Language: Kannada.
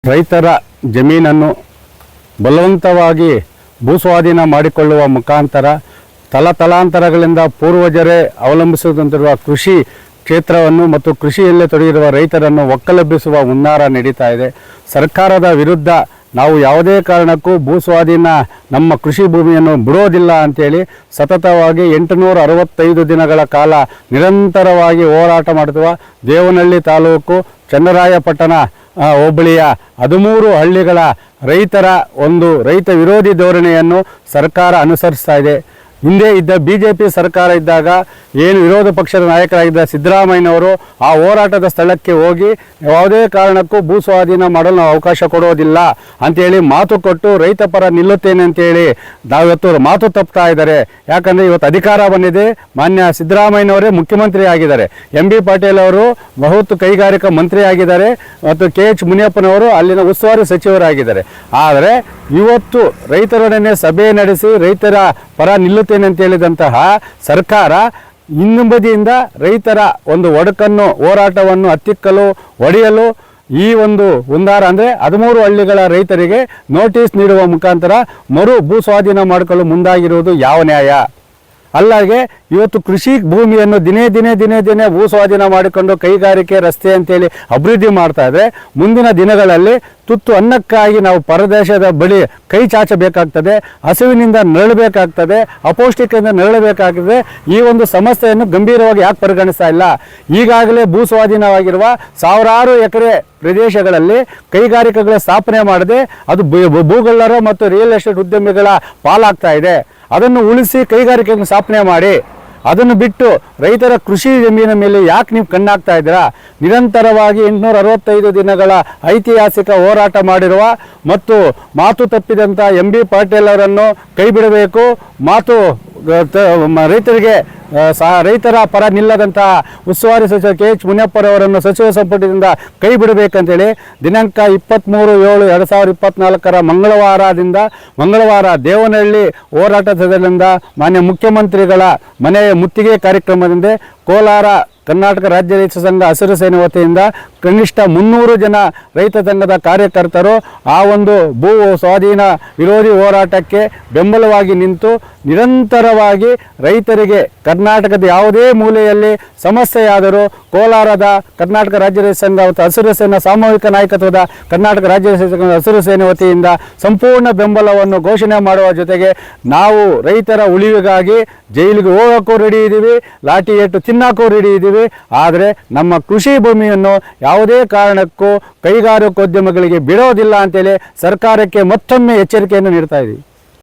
ರೈತರ ಜಮೀನನ್ನು ಬಲವಂತವಾಗಿ ಭೂಸ್ವಾಧೀನ ಮಾಡಿಕೊಳ್ಳುವ ಮುಖಾಂತರ ತಲಾಂತರಗಳಿಂದ ಪೂರ್ವಜರೇ ಅವಲಂಬಿಸುವಂತಿರುವ ಕೃಷಿ ಕ್ಷೇತ್ರವನ್ನು ಮತ್ತು ಕೃಷಿಯಲ್ಲೇ ತೊಡಗಿರುವ ರೈತರನ್ನು ಒಕ್ಕಲೆಬ್ಬಿಸುವ ಹುನ್ನಾರ ನಡೀತಾ ಇದೆ. ಸರ್ಕಾರದ ವಿರುದ್ಧ ನಾವು ಯಾವುದೇ ಕಾರಣಕ್ಕೂ ಭೂಸ್ವಾಧೀನ ನಮ್ಮ ಕೃಷಿ ಭೂಮಿಯನ್ನು ಬಿಡೋದಿಲ್ಲ ಅಂತೇಳಿ ಸತತವಾಗಿ 865 ದಿನಗಳ ಕಾಲ ನಿರಂತರವಾಗಿ ಹೋರಾಟ ಮಾಡುವ ದೇವನಹಳ್ಳಿ ತಾಲೂಕು ಚನ್ನರಾಯಪಟ್ಟಣ ಹೋಬಳಿಯ 13 ಹಳ್ಳಿಗಳ ರೈತರ ಒಂದು ರೈತ ವಿರೋಧಿ ಧೋರಣೆಯನ್ನು ಸರ್ಕಾರ ಅನುಸರಿಸ್ತಾ ಇದೆ. ಹಿಂದೆ ಇದ್ದ BJP ಸರ್ಕಾರ ಇದ್ದಾಗ ಏನು ವಿರೋಧ ಪಕ್ಷದ ನಾಯಕರಾಗಿದ್ದ ಸಿದ್ದರಾಮಯ್ಯನವರು ಆ ಹೋರಾಟದ ಸ್ಥಳಕ್ಕೆ ಹೋಗಿ ಯಾವುದೇ ಕಾರಣಕ್ಕೂ ಭೂಸ್ವಾಧೀನ ಮಾಡಲು ನಾವು ಅವಕಾಶ ಕೊಡೋದಿಲ್ಲ ಅಂತೇಳಿ ಮಾತು ಕೊಟ್ಟು ರೈತ ಪರ ನಿಲ್ಲುತ್ತೇನೆ ಅಂತೇಳಿ ನಾವಿವತ್ತು ಮಾತು ತಪ್ತಾ ಇದ್ದಾರೆ. ಯಾಕಂದರೆ ಇವತ್ತು ಅಧಿಕಾರ ಬಂದಿದೆ, ಮಾನ್ಯ ಸಿದ್ದರಾಮಯ್ಯನವರೇ ಮುಖ್ಯಮಂತ್ರಿ ಆಗಿದ್ದಾರೆ, MB ಪಾಟೀಲ್ ಅವರು ಬಹುತ್ ಕೈಗಾರಿಕಾ ಮಂತ್ರಿ ಆಗಿದ್ದಾರೆ ಮತ್ತು KH ಮುನಿಯಪ್ಪನವರು ಅಲ್ಲಿನ ಉಸ್ತುವಾರಿ ಸಚಿವರಾಗಿದ್ದಾರೆ. ಆದರೆ ಇವತ್ತು ರೈತರೊಡನೆ ಸಭೆ ನಡೆಸಿ ರೈತರ ಪರ ನಿಲ್ಲುತ್ತೇನೆ ಅಂತ ಹೇಳಿದಂತಹ ಸರ್ಕಾರ ಇನ್ನೊಂಬದಿಯಿಂದ ರೈತರ ಒಂದು ಒಡಕನ್ನು ಹೋರಾಟವನ್ನು ಹತ್ತಿಕ್ಕಲು ಹೊಡೆಯಲು ಈ ಒಂದು ಹುನ್ನಾರ ಅಂದರೆ 13 ಹಳ್ಳಿಗಳ ರೈತರಿಗೆ ನೋಟಿಸ್ ನೀಡುವ ಮುಖಾಂತರ ಮರು ಭೂಸ್ವಾಧೀನ ಮಾಡಿಕೊಳ್ಳಲು ಮುಂದಾಗಿರುವುದು ಯಾವ ನ್ಯಾಯ? ಅಲ್ಲಾಗೆ ಇವತ್ತು ಕೃಷಿ ಭೂಮಿಯನ್ನು ದಿನೇ ಭೂಸ್ವಾಧೀನ ಮಾಡಿಕೊಂಡು ಕೈಗಾರಿಕೆ ರಸ್ತೆ ಅಂತೇಳಿ ಅಭಿವೃದ್ಧಿ ಮಾಡ್ತಾ ಇದ್ರೆ ಮುಂದಿನ ದಿನಗಳಲ್ಲಿ ತುತ್ತು ಅನ್ನಕ್ಕಾಗಿ ನಾವು ಪರದೇಶದ ಬಳಿ ಕೈ ಚಾಚಬೇಕಾಗ್ತದೆ, ಹಸುವಿನಿಂದ ನರಳಬೇಕಾಗ್ತದೆ, ಅಪೌಷ್ಟಿಕದಿಂದ ನರಳಬೇಕಾಗ್ತದೆ. ಈ ಒಂದು ಸಮಸ್ಯೆಯನ್ನು ಗಂಭೀರವಾಗಿ ಯಾಕೆ ಪರಿಗಣಿಸ್ತಾ ಇಲ್ಲ? ಈಗಾಗಲೇ ಭೂಸ್ವಾಧೀನವಾಗಿರುವ ಸಾವಿರಾರು ಎಕರೆ ಪ್ರದೇಶಗಳಲ್ಲಿ ಕೈಗಾರಿಕೆಗಳ ಸ್ಥಾಪನೆ ಮಾಡದೆ ಅದು ಭೂಗಳ್ಳರ ಮತ್ತು ರಿಯಲ್ ಎಸ್ಟೇಟ್ ಉದ್ಯಮಿಗಳ ಪಾಲಾಗ್ತಾ ಇದೆ. ಅದನ್ನು ಉಳಿಸಿ ಕೈಗಾರಿಕೆಗಳನ್ನು ಸ್ಥಾಪನೆ ಮಾಡಿ, ಅದನ್ನು ಬಿಟ್ಟು ರೈತರ ಕೃಷಿ ಜಮೀನಿನ ಮೇಲೆ ಯಾಕೆ ನೀವು ಕಣ್ಣಾಗ್ತಾ ಇದ್ದೀರಾ? ನಿರಂತರವಾಗಿ 865 ದಿನಗಳ ಐತಿಹಾಸಿಕ ಹೋರಾಟ ಮಾಡಿರುವ ಮತ್ತು ಮಾತು ತಪ್ಪಿದಂಥ MB ಪಾಟೀಲ್ ಅವರನ್ನು ಕೈ ಬಿಡಬೇಕು, ಮಾತು ರೈತರಿಗೆ ರೈತರ ಪರ ನಿಲ್ಲದಂತಹ ಉಸ್ತುವಾರಿ ಸಚಿವ KH ಮುನಿಯಪ್ಪರವರನ್ನು ಸಚಿವ ಸಂಪುಟದಿಂದ ಕೈ ಬಿಡಬೇಕಂತೇಳಿ ದಿನಾಂಕ 23/7/2024 ಮಂಗಳವಾರ ದೇವನಹಳ್ಳಿ ಹೋರಾಟದಿಂದ ಮಾನ್ಯ ಮುಖ್ಯಮಂತ್ರಿಗಳ ಮನೆಯ ಮುತ್ತಿಗೆ ಕಾರ್ಯಕ್ರಮದಿಂದ ಕೋಲಾರ ಕರ್ನಾಟಕ ರಾಜ್ಯ ರೈತ ಸಂಘ ಹಸಿರು ಸೇನೆ ವತಿಯಿಂದ ಕನಿಷ್ಠ 300 ಜನ ರೈತ ಸಂಘದ ಕಾರ್ಯಕರ್ತರು ಆ ಒಂದು ಭೂ ಸ್ವಾಧೀನ ವಿರೋಧಿ ಹೋರಾಟಕ್ಕೆ ಬೆಂಬಲವಾಗಿ ನಿಂತು ನಿರಂತರವಾಗಿ ರೈತರಿಗೆ ಕರ್ನಾಟಕದ ಯಾವುದೇ ಮೂಲೆಯಲ್ಲಿ ಸಮಸ್ಯೆಯಾದರೂ ಕೋಲಾರದ ಕರ್ನಾಟಕ ರಾಜ್ಯ ರೈತ ಸಂಘ ಮತ್ತು ಹಸಿರು ಸೇನೆ ಸಾಮೂಹಿಕ ನಾಯಕತ್ವದ ಕರ್ನಾಟಕ ರಾಜ್ಯ ರೈತ ಸಂಘ ಹಸಿರು ಸೇನೆ ವತಿಯಿಂದ ಸಂಪೂರ್ಣ ಬೆಂಬಲವನ್ನು ಘೋಷಣೆ ಮಾಡುವ ಜೊತೆಗೆ ನಾವು ರೈತರ ಉಳಿವಿಗಾಗಿ ಜೈಲಿಗೆ ಹೋಗೋಕ್ಕೂ ರೆಡಿ ಇದ್ದೀವಿ, ಲಾಠಿ ಏಟು ತಿನ್ನೋಕ್ಕೂ ರೆಡಿ ಇದ್ದೀವಿ. ಆದರೆ ನಮ್ಮ ಕೃಷಿ ಭೂಮಿಯನ್ನು ಯಾವುದೇ ಕಾರಣಕ್ಕೂ ಕೈಗಾರಿಕೋದ್ಯಮಗಳಿಗೆ ಬಿಡೋದಿಲ್ಲ ಅಂತೇಳಿ ಸರ್ಕಾರಕ್ಕೆ ಮತ್ತೊಮ್ಮೆ ಎಚ್ಚರಿಕೆಯನ್ನು ನೀಡ್ತಾ ಇದ್ದೀವಿ.